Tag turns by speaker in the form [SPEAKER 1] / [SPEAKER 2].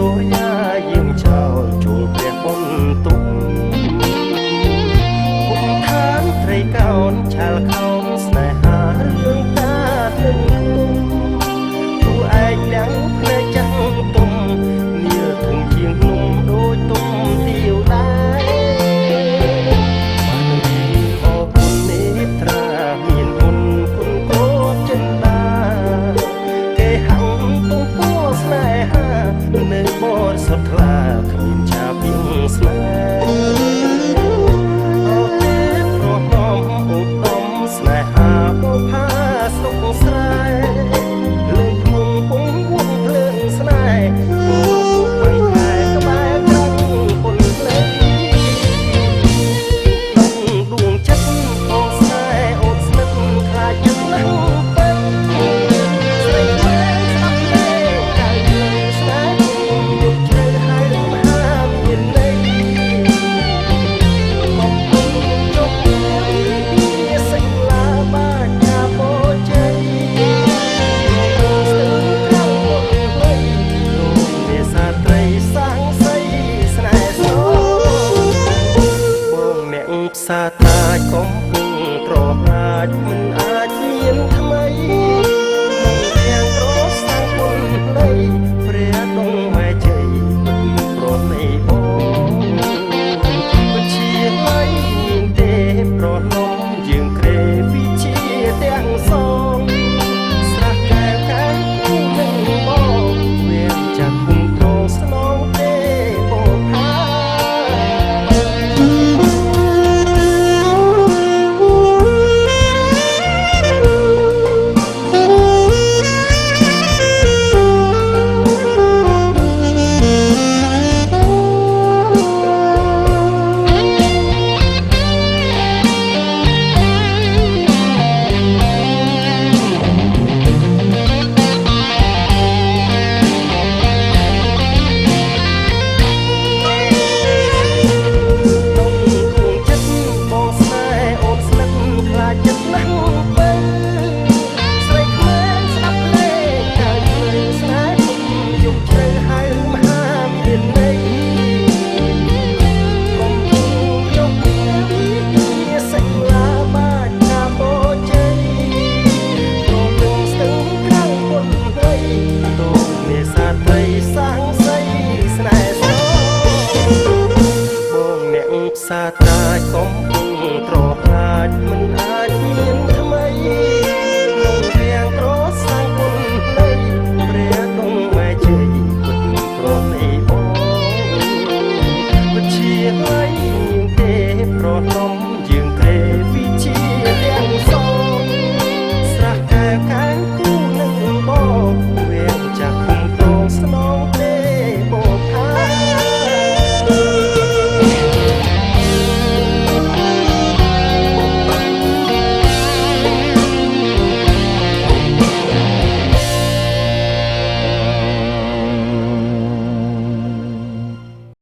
[SPEAKER 1] សូរយាយាងចោលចូលព្រះបុណ្យទុំគុំឋានត្រីកោនឆាលខោនស្នេហារឿងតាទឹកទូឯងទាំងភ្នែកចាំងទុំនាលធំជាងនំដូចទុំទាវដែរបានរីអរគុណនេត្រាមានគុណគុណកោចិនដាគេហៅពុំពោស្នេហានៅបរសុទ្ធថ្លាគ្មានឆាពីងស្នេហ៍អរទេប្រណមឧត្តមស្នេហាបុផាសុខស្រែលើភ្នំពុំវងភ្លើងស្នេហ៍ពុំបង្ខែក្បែរត្រង់ពុនភ្លេងដងដួងចិត្តអូស្នេហ៍អូនស្និទ្ធខ្លាចចិត្តណាស់ពេកស្រីម៉ែស្ដាប់លេងកៅលេងស្នេហ៍យុគជ្រៅហើយមហាមានន័យកំពុងជប់គ្នាសេចឡាបាច់កាបោជ័យស្ទើរក្រៅមុខលុយលោកនេសាទត្រីសាំងសីស្នេហ៍សូបងអ្នកផ្សារតាចកំពុងត្រហាចមិនអាចមានថ្មីនឹងទាំងក្រសាំងពុនលៃព្រះដងម៉ែជ័យប្រណីបងវិជាលៃមានទេប្រណំយើងក្រេវិជាទាំងសងស្រះកែវកែវនឹងបងវាចាក់គុំត្រង់ស្នងទេបងផាសាត្រាចកំពុងត្រហាចមិន